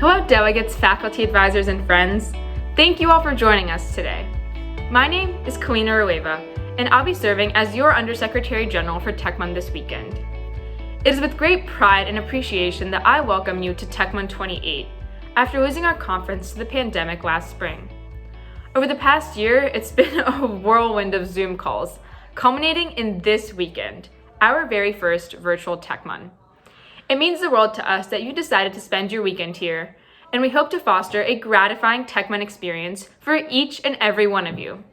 Hello delegates, faculty advisors, and friends. Thank you all for joining us today. My name is Kalina Rueva, and I'll be serving as your Undersecretary General for TECHMUN this weekend. It is with great pride and appreciation that I welcome you to TECHMUN 28 after losing our conference to the pandemic last spring. Over the past year, it's been a whirlwind of Zoom calls, culminating in this weekend, our very first virtual TECHMUN. It means the world to us that you decided to spend your weekend here, and we hope to foster a gratifying TECHMUN experience for each and every one of you.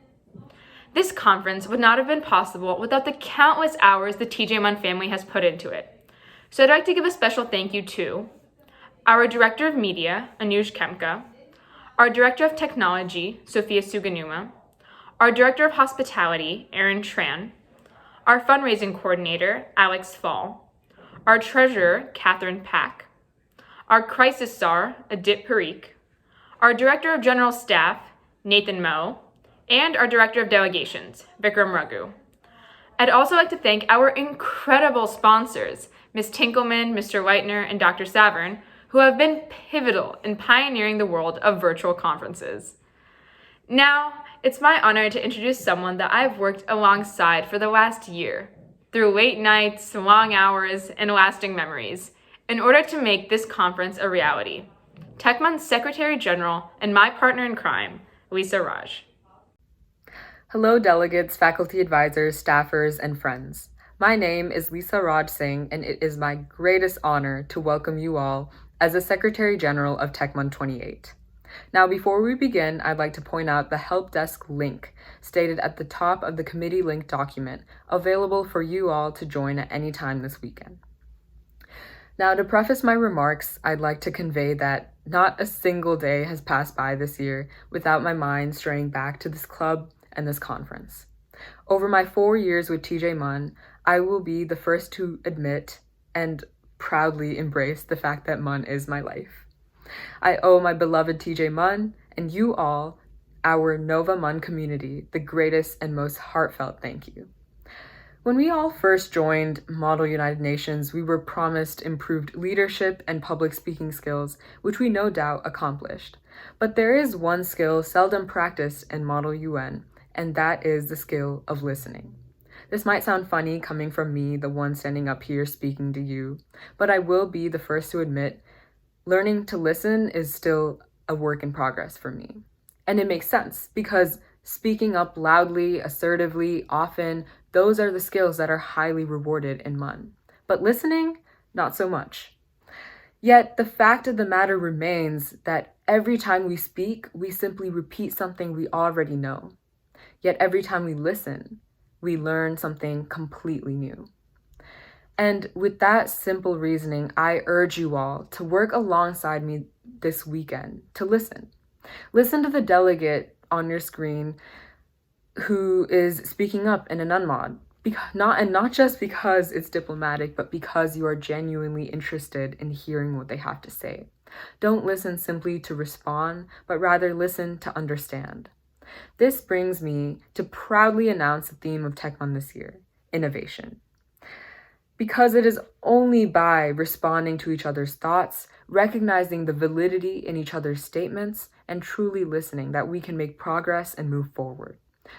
This conference would not have been possible without the countless hours the TECHMUN family has put into it. So I'd like to give a special thank you to our Director of Media, Anuj Kemka, our Director of Technology, Sophia Suganuma, our Director of Hospitality, Aaron Tran, our Fundraising Coordinator, Alex Fall, our Treasurer, Catherine Pack, our Crisis Czar, Adit Parikh, our Director of General Staff, Nathan Moe, and our Director of Delegations, Vikram Raghu. I'd also like to thank our incredible sponsors, Ms. Tinkelman, Mr. Leitner, and Dr. Savern, who have been pivotal in pioneering the world of virtual conferences. Now, it's my honor to introduce someone that I've worked alongside for the last year, through late nights, long hours, and lasting memories, in order to make this conference a reality. TECHMUN's Secretary General and my partner in crime, Lisa Raj. Hello delegates, faculty advisors, staffers, and friends. My name is Lisa Raj Singh, and it is my greatest honor to welcome you all as the Secretary General of TECHMUN 28. Now, before we begin, I'd like to point out the help desk link stated at the top of the committee link document, available for you all to join at any time this weekend. Now, to preface my remarks, I'd like to convey that not a single day has passed by this year without my mind straying back to this club and this conference. Over my 4 years with TECHMUN, I will be the first to admit and proudly embrace the fact that MUN is my life. I owe my beloved TECHMUN and you all, our Nova MUN community, the greatest and most heartfelt thank you. When we all first joined Model United Nations, we were promised improved leadership and public speaking skills, which we no doubt accomplished. But there is one skill seldom practiced in Model UN, and that is the skill of listening. This might sound funny coming from me, the one standing up here speaking to you, but I will be the first to admit learning to listen is still a work in progress for me. And it makes sense because speaking up loudly, assertively, often, those are the skills that are highly rewarded in MUN. But listening, not so much. Yet the fact of the matter remains that every time we speak, we simply repeat something we already know. Yet every time we listen, we learn something completely new. And with that simple reasoning, I urge you all to work alongside me this weekend to listen. Listen to the delegate on your screen who is speaking up in an unmod. Not just because it's diplomatic, but because you are genuinely interested in hearing what they have to say. Don't listen simply to respond, but rather listen to understand. This brings me to proudly announce the theme of TECHMUN this year, innovation. Because it is only by responding to each other's thoughts, recognizing the validity in each other's statements, and truly listening that we can make progress and move forward.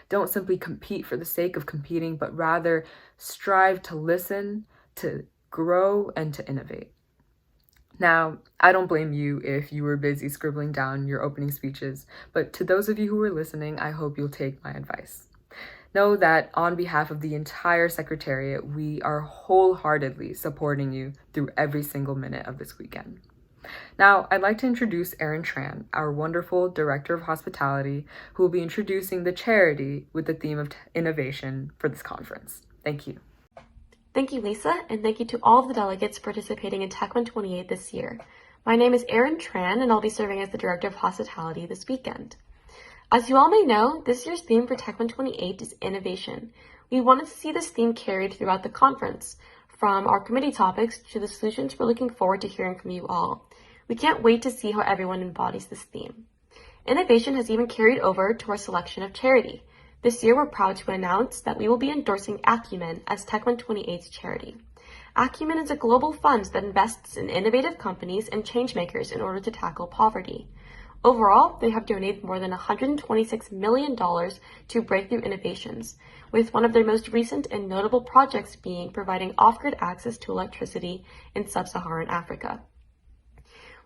Don't simply compete for the sake of competing, but rather strive to listen, to grow, and to innovate. Now, I don't blame you if you were busy scribbling down your opening speeches, but to those of you who are listening, I hope you'll take my advice. Know that on behalf of the entire Secretariat, we are wholeheartedly supporting you through every single minute of this weekend. Now, I'd like to introduce Aaron Tran, our wonderful Director of Hospitality, who will be introducing the charity with the theme of innovation for this conference. Thank you. Thank you, Lisa, and thank you to all of the delegates participating in TECHMUN 28 this year. My name is Aaron Tran, and I'll be serving as the Director of Hospitality this weekend. As you all may know, this year's theme for TECHMUN 28 is innovation. We wanted to see this theme carried throughout the conference, from our committee topics to the solutions we're looking forward to hearing from you all. We can't wait to see how everyone embodies this theme. Innovation has even carried over to our selection of charity. This year, we're proud to announce that we will be endorsing Acumen as TECHMUN 28's charity. Acumen is a global fund that invests in innovative companies and changemakers in order to tackle poverty. Overall, they have donated more than $126 million to breakthrough innovations, with one of their most recent and notable projects being providing off-grid access to electricity in sub-Saharan Africa.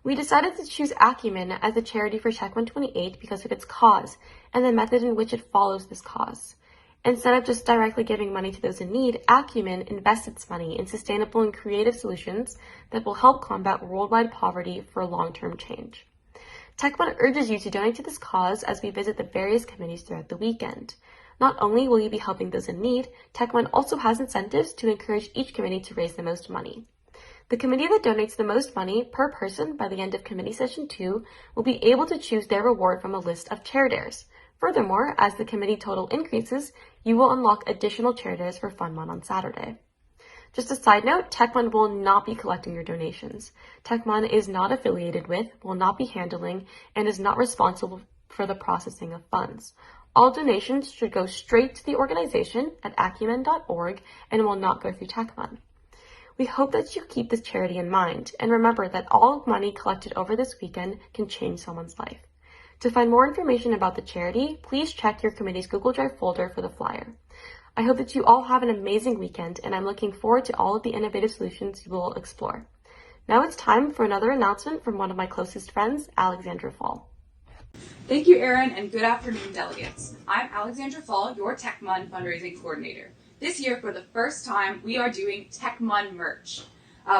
We decided to choose Acumen as the charity for TECHMUN 28 because of its cause and the method in which it follows this cause. Instead of just directly giving money to those in need, Acumen invests its money in sustainable and creative solutions that will help combat worldwide poverty for long-term change. TECHMUN urges you to donate to this cause as we visit the various committees throughout the weekend. Not only will you be helping those in need, TECHMUN also has incentives to encourage each committee to raise the most money. The committee that donates the most money per person by the end of committee session 2 will be able to choose their reward from a list of chair dares. Furthermore, as the committee total increases, you will unlock additional chair dares for Fun Month on Saturday. Just a side note, TECHMUN will not be collecting your donations. TECHMUN is not affiliated with, will not be handling, and is not responsible for the processing of funds. All donations should go straight to the organization at acumen.org and will not go through TECHMUN. We hope that you keep this charity in mind, and remember that all money collected over this weekend can change someone's life. To find more information about the charity, please check your committee's Google Drive folder for the flyer. I hope that you all have an amazing weekend, and I'm looking forward to all of the innovative solutions you will explore. Now it's time for another announcement from one of my closest friends, Alexandra Fall. Thank you, Erin, and good afternoon, delegates. I'm Alexandra Fall, your TECHMUN fundraising coordinator. This year, for the first time, we are doing TECHMUN merch.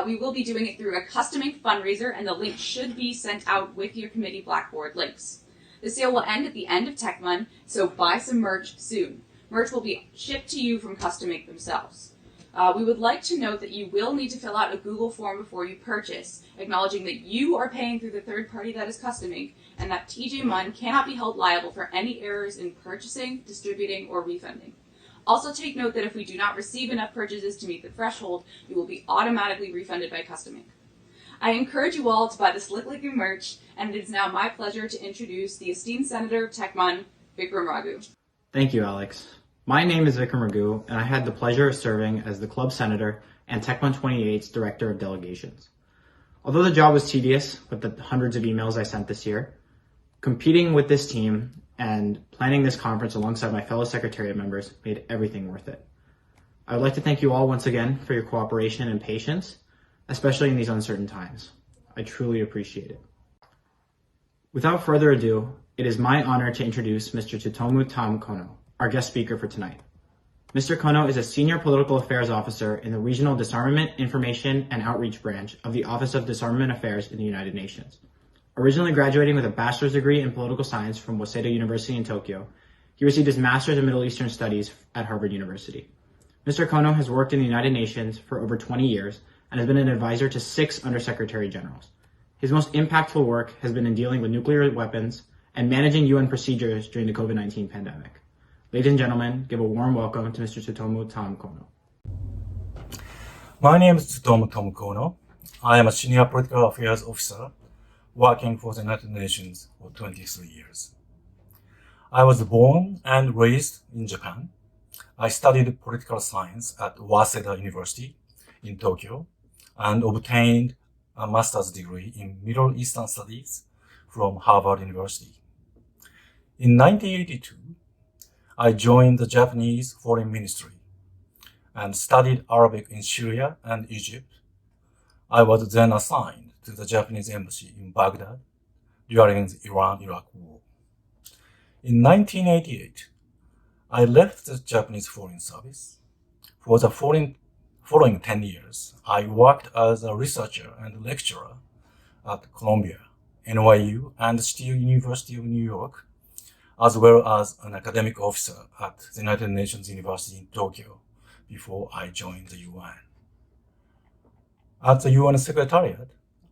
We will be doing it through a custom ink fundraiser, and the link should be sent out with your committee Blackboard links. The sale will end at the end of TECHMUN, so buy some merch soon. Merch will be shipped to you from Custom Ink themselves. We would like to note that you will need to fill out a Google form before you purchase, acknowledging that you are paying through the third party that is Custom Ink, and that TECHMUN cannot be held liable for any errors in purchasing, distributing, or refunding. Also take note that if we do not receive enough purchases to meet the threshold, you will be automatically refunded by Custom Ink. I encourage you all to buy the slick-looking merch, and it is now my pleasure to introduce the esteemed Senator of TECHMUN, Vikram Raghu. Thank you, Alex. My name is Vikram Raghu, and I had the pleasure of serving as the club senator and TECHMUN 28's director of delegations. Although the job was tedious with the hundreds of emails I sent this year, competing with this team and planning this conference alongside my fellow secretariat members made everything worth it. I would like to thank you all once again for your cooperation and patience, especially in these uncertain times. I truly appreciate it. Without further ado, it is my honor to introduce Mr. Tsutomu Tam Kono, our guest speaker for tonight. Mr. Kono is a senior political affairs officer in the Regional Disarmament, Information, and Outreach Branch of the Office of Disarmament Affairs in the United Nations. Originally graduating with a bachelor's degree in political science from Waseda University in Tokyo, he received his master's in Middle Eastern Studies at Harvard University. Mr. Kono has worked in the United Nations for over 20 years and has been an advisor to 6 undersecretary generals. His most impactful work has been in dealing with nuclear weapons and managing UN procedures during the COVID-19 pandemic. Ladies and gentlemen, give a warm welcome to Mr. Tsutomu Tam Kono. My name is Tsutomu Tam Kono. I am a senior political affairs officer working for the United Nations for 23 years. I was born and raised in Japan. I studied political science at Waseda University in Tokyo and obtained a master's degree in Middle Eastern Studies from Harvard University. In 1982, I joined the Japanese Foreign Ministry and studied Arabic in Syria and Egypt. I was then assigned to the Japanese embassy in Baghdad during the Iran-Iraq War. In 1988, I left the Japanese Foreign Service. For the following 10 years, I worked as a researcher and lecturer at Columbia, NYU, and Steel University of New York, as well as an academic officer at the United Nations University in Tokyo before I joined the UN. At the UN Secretariat,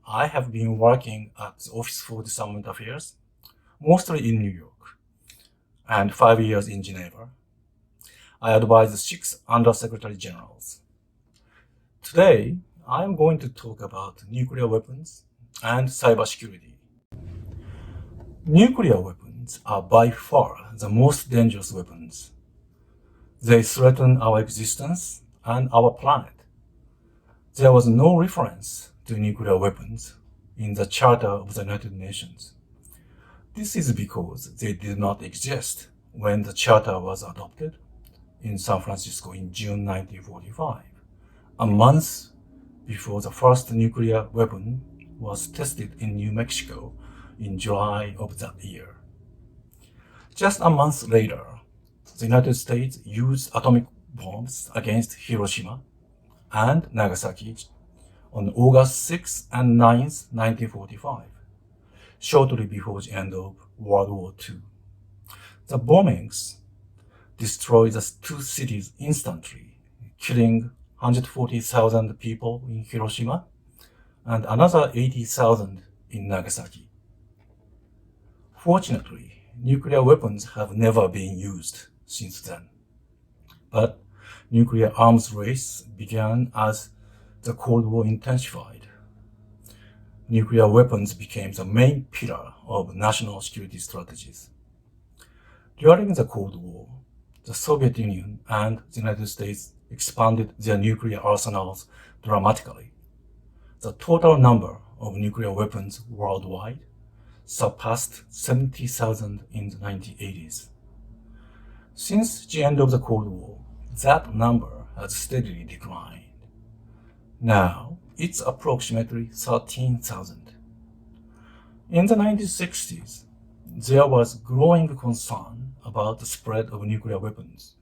I have been working at the Office for Disarmament Affairs, mostly in New York, and 5 years in Geneva. I advise 6 Undersecretary Generals. Today, I am going to talk about nuclear weapons and cybersecurity. Nuclear weapons are by far the most dangerous weapons. They threaten our existence and our planet. There was no reference to nuclear weapons in the Charter of the United Nations. This is because they did not exist when the Charter was adopted in San Francisco in June 1945, a month before the first nuclear weapon was tested in New Mexico in July of that year. Just a month later, the United States used atomic bombs against Hiroshima and Nagasaki on August 6 and 9, 1945, shortly before the end of World War II. The bombings destroyed the two cities instantly, killing 140,000 people in Hiroshima and another 80,000 in Nagasaki. Fortunately, nuclear weapons have never been used since then. But nuclear arms race began as the Cold War intensified. Nuclear weapons became the main pillar of national security strategies. During the Cold War, the Soviet Union and the United States expanded their nuclear arsenals dramatically. The total number of nuclear weapons worldwide surpassed 70,000 in the 1980s. Since the end of the Cold War, that number has steadily declined. Now, it's approximately 13,000. In the 1960s, there was growing concern about the spread of nuclear weapons,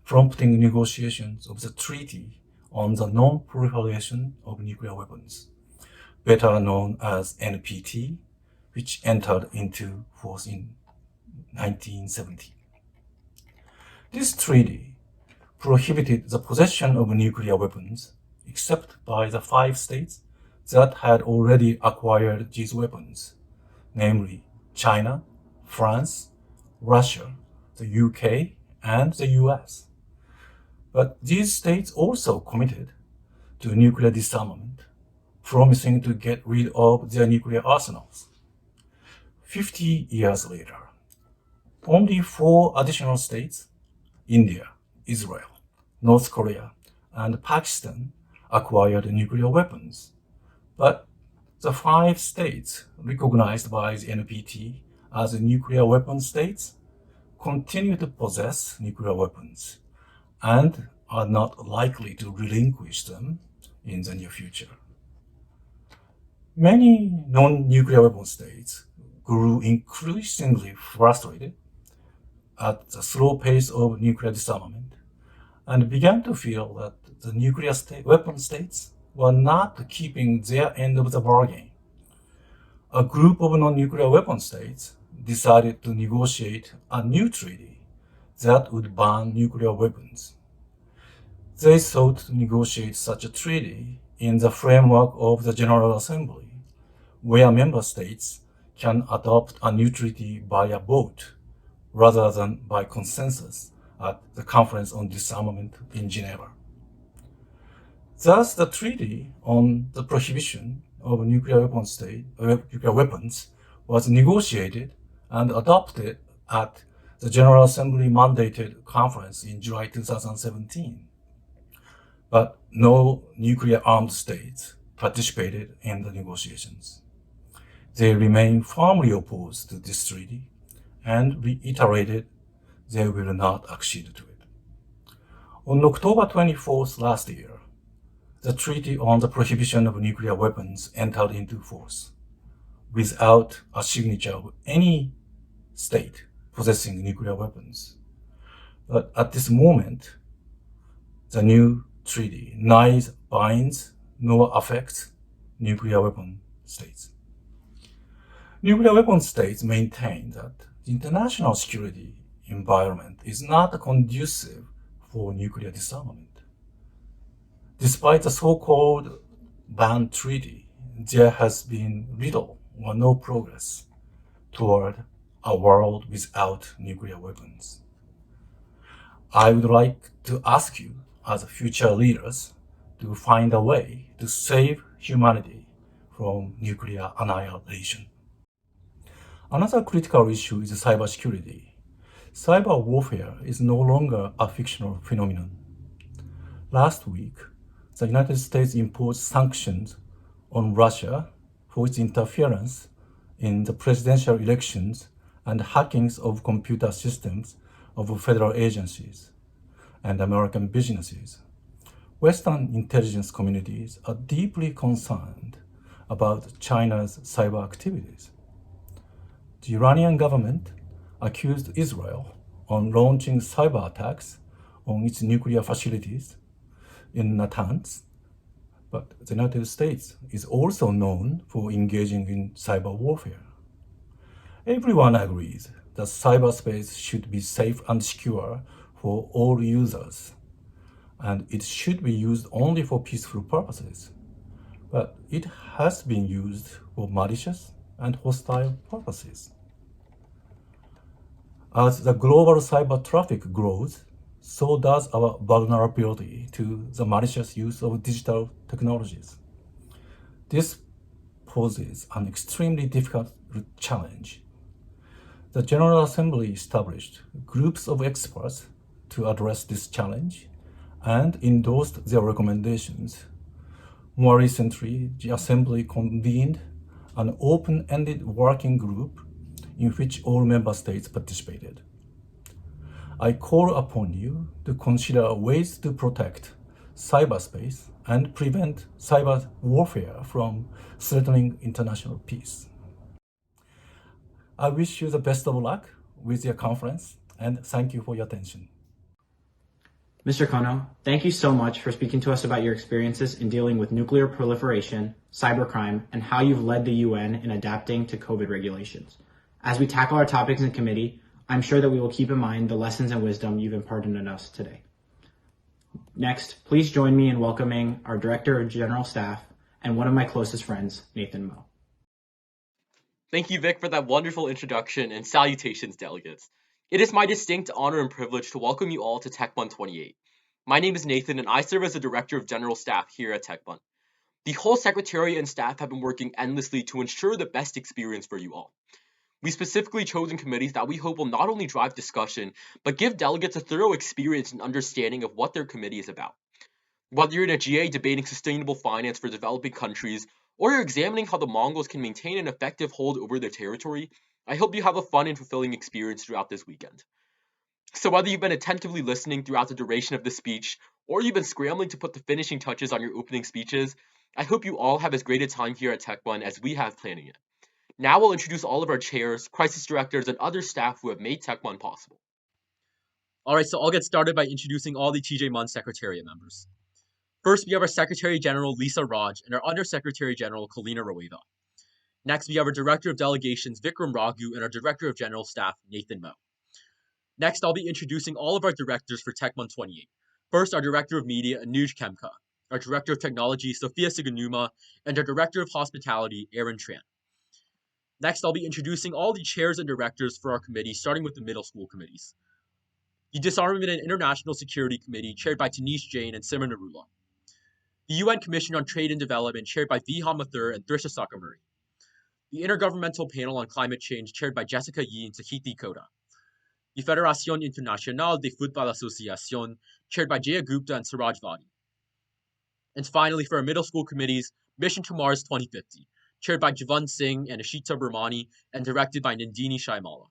prompting negotiations of the Treaty on the Non-Proliferation of Nuclear Weapons, better known as NPT, which entered into force in 1970. This treaty prohibited the possession of nuclear weapons except by the 5 states that had already acquired these weapons, namely China, France, Russia, the UK, and the US. But these states also committed to nuclear disarmament, promising to get rid of their nuclear arsenals. 50 years later, only 4 additional states, India, Israel, North Korea, and Pakistan, acquired nuclear weapons. But the 5 states recognized by the NPT as nuclear weapon states continue to possess nuclear weapons and are not likely to relinquish them in the near future. Many non-nuclear weapon states grew increasingly frustrated at the slow pace of nuclear disarmament and began to feel that the nuclear weapon states were not keeping their end of the bargain. A group of non-nuclear weapon states decided to negotiate a new treaty that would ban nuclear weapons. They sought to negotiate such a treaty in the framework of the General Assembly, where member states can adopt a new treaty by a vote rather than by consensus at the Conference on Disarmament in Geneva. Thus, the Treaty on the Prohibition of Nuclear Weapons was negotiated and adopted at the General Assembly mandated conference in July 2017. But no nuclear-armed states participated in the negotiations. They remain firmly opposed to this treaty and reiterated they will not accede to it. On October 24th last year, the Treaty on the Prohibition of Nuclear Weapons entered into force, without a signature of any state possessing nuclear weapons. But at this moment, the new treaty neither binds nor affects nuclear weapon states. Nuclear weapon states maintain that the international security environment is not conducive for nuclear disarmament. Despite the so-called ban treaty, there has been little or no progress toward a world without nuclear weapons. I would like to ask you, as future leaders, to find a way to save humanity from nuclear annihilation. Another critical issue is cybersecurity. Cyber warfare is no longer a fictional phenomenon. Last week, the United States imposed sanctions on Russia for its interference in the presidential elections and hackings of computer systems of federal agencies and American businesses. Western intelligence communities are deeply concerned about China's cyber activities. The Iranian government accused Israel on launching cyber attacks on its nuclear facilities in Natanz, but the United States is also known for engaging in cyber warfare. Everyone agrees that cyberspace should be safe and secure for all users, and it should be used only for peaceful purposes. But it has been used for malicious and hostile purposes. As the global cyber traffic grows, so does our vulnerability to the malicious use of digital technologies. This poses an extremely difficult challenge. The General Assembly established groups of experts to address this challenge and endorsed their recommendations. More recently, the Assembly convened an open-ended working group in which all member states participated. I call upon you to consider ways to protect cyberspace and prevent cyber warfare from threatening international peace. I wish you the best of luck with your conference and thank you for your attention. Mr. Kono, thank you so much for speaking to us about your experiences in dealing with nuclear proliferation, cybercrime, and how you've led the UN in adapting to COVID regulations. As we tackle our topics in committee, I'm sure that we will keep in mind the lessons and wisdom you've imparted on us today. Next, please join me in welcoming our Director of General Staff and one of my closest friends, Nathan Moe. Thank you, Vic, for that wonderful introduction, and salutations, delegates. It is my distinct honor and privilege to welcome you all to TECHMUN 28. My name is Nathan, and I serve as the Director of General Staff here at TECHMUN. The whole Secretariat and staff have been working endlessly to ensure the best experience for you all. We specifically chosen committees that we hope will not only drive discussion, but give delegates a thorough experience and understanding of what their committee is about. Whether you're in a GA debating sustainable finance for developing countries, or you're examining how the Mongols can maintain an effective hold over their territory, I hope you have a fun and fulfilling experience throughout this weekend. So whether you've been attentively listening throughout the duration of this speech, or you've been scrambling to put the finishing touches on your opening speeches, I hope you all have as great a time here at TECHMUN as we have planning it. Now we'll introduce all of our chairs, crisis directors, and other staff who have made TECHMUN possible. Alright, so I'll get started by introducing all the TECHMUN Secretariat members. First, we have our Secretary General Lisa Raj and our Undersecretary General Kalina Rueva. Next, we have our Director of Delegations Vikram Raghu and our Director of General Staff Nathan Moe. Next, I'll be introducing all of our directors for TECHMUN 28. First, our Director of Media Anuj Khemka, our Director of Technology Sophia Siganuma, and our Director of Hospitality Aaron Tran. Next, I'll be introducing all the chairs and directors for our committee, starting with the middle school committees. The Disarmament and International Security Committee, chaired by Tanish Jain and Simran Arula. The UN Commission on Trade and Development, chaired by Viha Mathur and Thrisha Sakamuri. The Intergovernmental Panel on Climate Change, chaired by Jessica Yee and Tahiti Koda. The Fédération Internationale de Football Association, chaired by Jaya Gupta and Suraj Vadi. And finally, for our middle school committees, Mission to Mars 2050, chaired by Javant Singh and Ashita Burmani, and directed by Nandini Shaimala.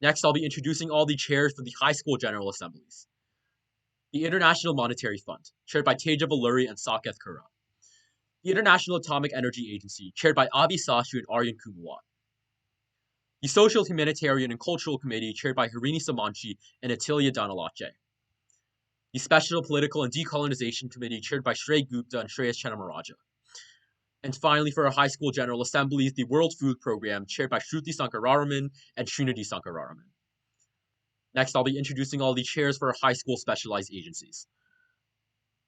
Next, I'll be introducing all the chairs for the high school general assemblies. The International Monetary Fund, chaired by Teja Valuri and Saketh Kura. The International Atomic Energy Agency, chaired by Avi Sashu and Aryan Kumawat. The Social, Humanitarian, and Cultural Committee, chaired by Harini Samanchi and Atilia Danalache. The Special Political and Decolonization Committee, chaired by Shrey Gupta and Shreyas Chennamaraja. And finally, for our high school general assemblies, the World Food Program, chaired by Shruti Sankararaman and Srinidhi Sankararaman. Next, I'll be introducing all the chairs for our high school specialized agencies.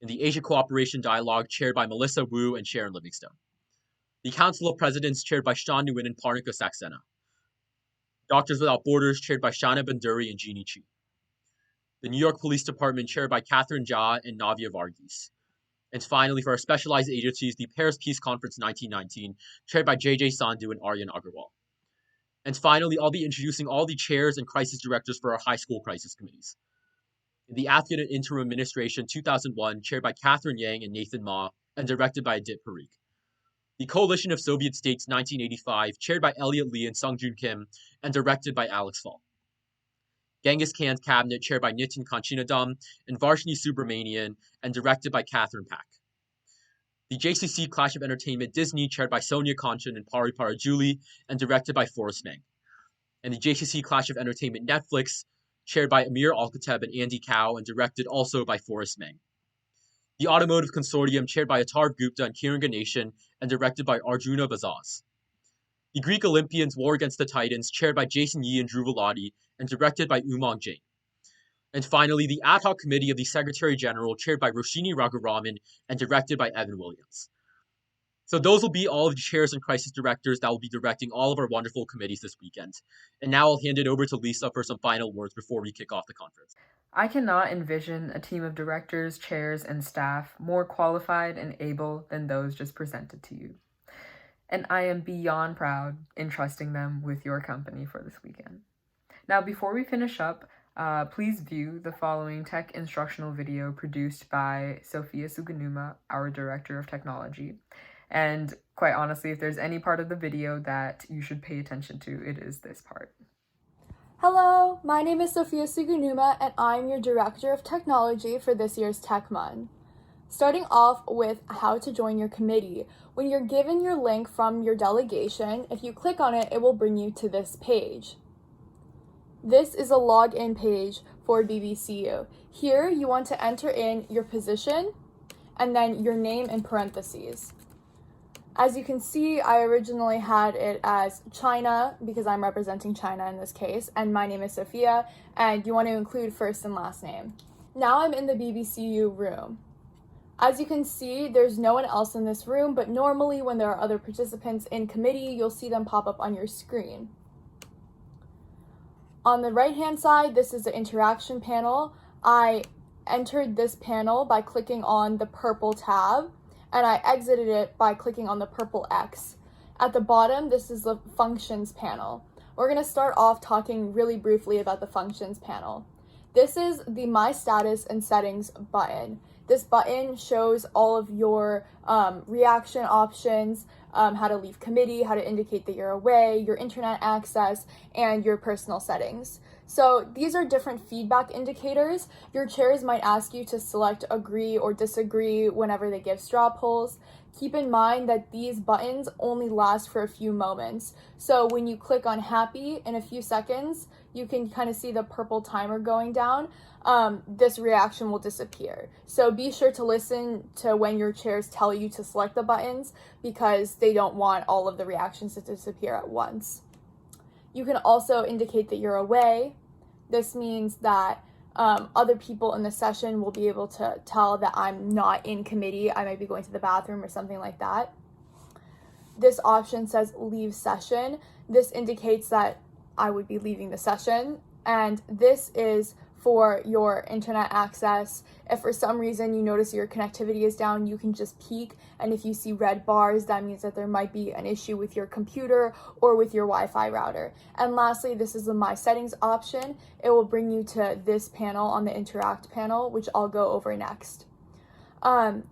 In the Asia Cooperation Dialogue, chaired by Melissa Wu and Sharon Livingstone. The Council of Presidents, chaired by Sean Nguyen and Parnika Saxena. Doctors Without Borders, chaired by Shana Banduri and Jeannie Chi. The New York Police Department, chaired by Catherine Jha and Navia Varghese. And finally, for our specialized agencies, the Paris Peace Conference 1919, chaired by JJ Sandhu and Aryan Agarwal. And finally, I'll be introducing all the chairs and crisis directors for our high school crisis committees. The Afghan Interim Administration 2001, chaired by Catherine Yang and Nathan Ma, and directed by Adit Parikh. The Coalition of Soviet States 1985, chaired by Elliot Lee and Sungjun Kim, and directed by Alex Fall. Genghis Khan's Cabinet, chaired by Nitin Kanchinadam and Varshini Subramanian, and directed by Catherine Pak. The JCC Clash of Entertainment Disney, chaired by Sonia Kanchan and Pari Parajuli, and directed by Forrest Meng. And the JCC Clash of Entertainment Netflix, chaired by Amir Alkateb and Andy Cow, and directed also by Forrest Meng. The Automotive Consortium, chaired by Atarv Gupta and Kiran Ganeshan, and directed by Arjuna Bazaz. The Greek Olympians War Against the Titans, chaired by Jason Yee and Drew Velati, and directed by Umang Jain. And finally, the Ad Hoc Committee of the Secretary General, chaired by Roshini Raghuraman, and directed by Evan Williams. So those will be all of the chairs and crisis directors that will be directing all of our wonderful committees this weekend. And now I'll hand it over to Lisa for some final words before we kick off the conference. I cannot envision a team of directors, chairs, and staff more qualified and able than those just presented to you. And I am beyond proud in trusting them with your company for this weekend. Now, before we finish up, please view the following tech instructional video produced by Sophia Suganuma, our Director of Technology. And quite honestly, if there's any part of the video that you should pay attention to, it is this part. Hello, my name is Sophia Sugunuma and I'm your Director of Technology for this year's TECHMUN. Starting off with how to join your committee. When you're given your link from your delegation, if you click on it, it will bring you to this page. This is a login page for BBCU. Here you want to enter in your position and then your name in parentheses. As you can see, I originally had it as China because I'm representing China in this case, and my name is Sophia, and you want to include first and last name. Now I'm in the BBCU room. As you can see, there's no one else in this room, but normally when there are other participants in committee, you'll see them pop up on your screen. On the right-hand side, this is the interaction panel. I entered this panel by clicking on the purple tab, and I exited it by clicking on the purple X. At the bottom, this is the functions panel. We're gonna start off talking really briefly about the functions panel. This is the My Status and Settings button. This button shows all of your reaction options, how to leave committee, how to indicate that you're away, your internet access, and your personal settings. So these are different feedback indicators. Your chairs might ask you to select agree or disagree whenever they give straw polls. Keep in mind that these buttons only last for a few moments. So when you click on happy in a few seconds, you can kind of see the purple timer going down. This reaction will disappear. So be sure to listen to when your chairs tell you to select the buttons because they don't want all of the reactions to disappear at once. You can also indicate that you're away. This means that other people in the session will be able to tell that I'm not in committee. I might be going to the bathroom or something like that. This option says leave session. This indicates that I would be leaving the session. And this is for your internet access. If for some reason you notice your connectivity is down, you can just peek, and if you see red bars, that means that there might be an issue with your computer or with your Wi-Fi router. And lastly, this is the My Settings option. It will bring you to this panel on the Interact panel, which I'll go over next.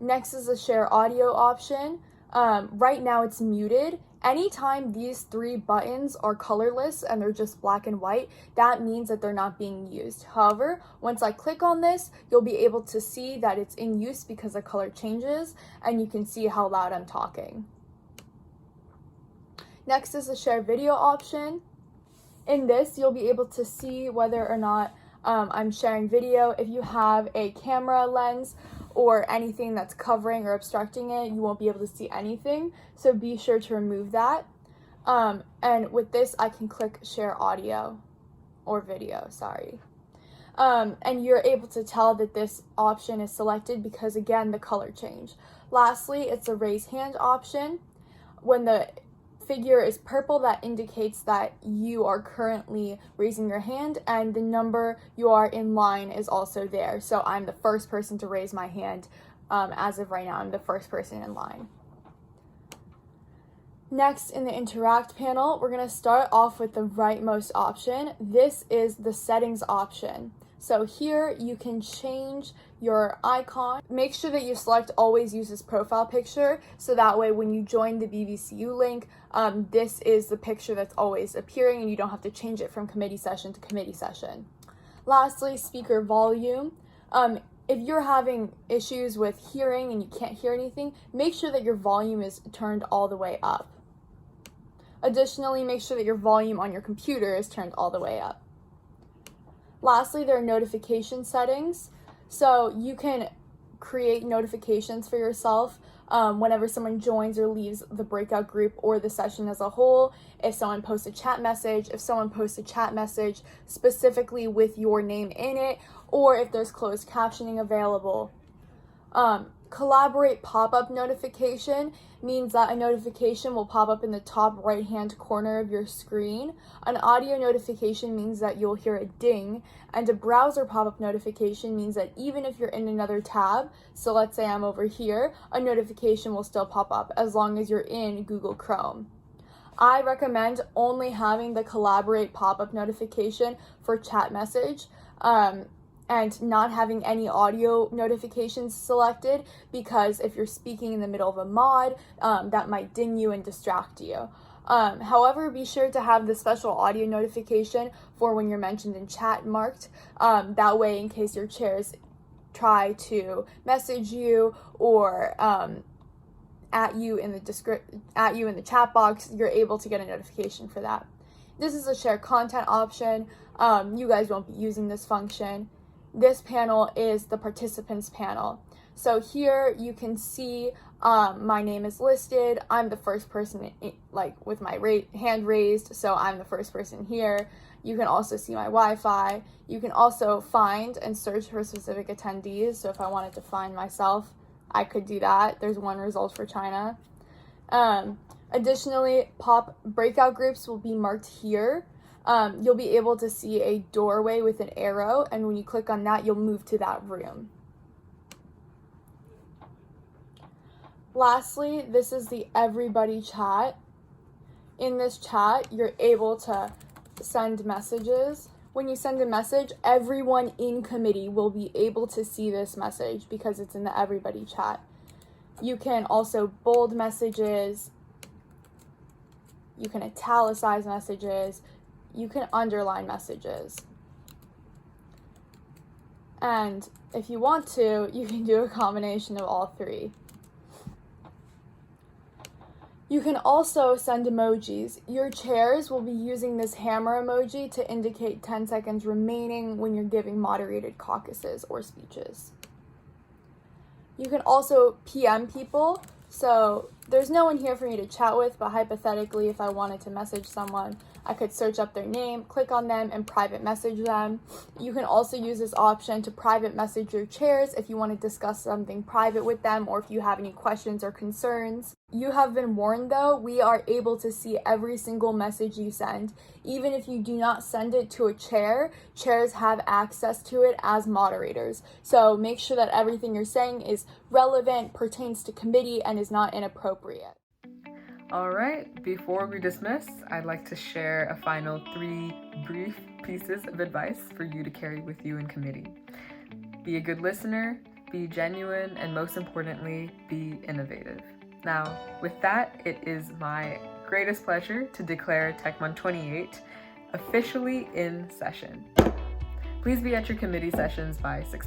Next is the Share Audio option. Right now it's muted. Anytime these three buttons are colorless and they're just black and white, that means that they're not being used. However, once I click on this, you'll be able to see that it's in use because the color changes and you can see how loud I'm talking. Next is the Share Video option. In this, you'll be able to see whether or not I'm sharing video. If you have a camera lens or anything that's covering or obstructing it, you won't be able to see anything. So be sure to remove that. And with this, I can click share audio or video, sorry. And you're able to tell that this option is selected because again, the color change. Lastly, it's a raise hand option. When the figure is purple, that indicates that you are currently raising your hand, and the number you are in line is also there. So I'm the first person to raise my hand. As of right now, I'm the first person in line. Next, in the Interact panel, we're going to start off with the rightmost option. This is the Settings option. So here you can change your icon. Make sure that you select always use this profile picture, so that way when you join the BVCU link, this is the picture that's always appearing and you don't have to change it from committee session to committee session. Lastly, speaker volume. If you're having issues with hearing and you can't hear anything, make sure that your volume is turned all the way up. Additionally, make sure that your volume on your computer is turned all the way up. Lastly, there are notification settings. So you can create notifications for yourself whenever someone joins or leaves the breakout group or the session as a whole. If someone posts a chat message, specifically with your name in it, or if there's closed captioning available. Collaborate pop-up notification means that a notification will pop up in the top right-hand corner of your screen. An audio notification means that you'll hear a ding, and a browser pop-up notification means that even if you're in another tab, so let's say I'm over here, a notification will still pop up as long as you're in Google Chrome. I recommend only having the collaborate pop-up notification for chat message, and not having any audio notifications selected, because if you're speaking in the middle of a mod, that might ding you and distract you. However, be sure to have the special audio notification for when you're mentioned in chat marked. That way, in case your chairs try to message you or at you in the chat box, you're able to get a notification for that. This is a share content option. You guys won't be using this function. This panel is the participants panel. So here you can see my name is listed. I'm the first person with my hand raised, so I'm the first person here. You can also see my Wi-Fi. You can also find and search for specific attendees. So if I wanted to find myself, I could do that. There's one result for China. Additionally, breakout groups will be marked here. You'll be able to see a doorway with an arrow, and when you click on that, you'll move to that room. Lastly, this is the everybody chat. In this chat, you're able to send messages. When you send a message, everyone in committee will be able to see this message because it's in the everybody chat. You can also bold messages. You can italicize messages. You can underline messages. And if you want to, you can do a combination of all three. You can also send emojis. Your chairs will be using this hammer emoji to indicate 10 seconds remaining when you're giving moderated caucuses or speeches. You can also PM people. So there's no one here for me to chat with, but hypothetically, if I wanted to message someone, I could search up their name, click on them, and private message them. You can also use this option to private message your chairs if you want to discuss something private with them, or if you have any questions or concerns. You have been warned though, we are able to see every single message you send. Even if you do not send it to a chair, chairs have access to it as moderators. So make sure that everything you're saying is relevant, pertains to committee, and is not inappropriate. All right, before we dismiss, I'd like to share a final 3 brief pieces of advice for you to carry with you in committee. Be a good listener, be genuine, and most importantly, be innovative. Now, with that, it is my greatest pleasure to declare TECHMUN 28 officially in session. Please be at your committee sessions by 6 p.m.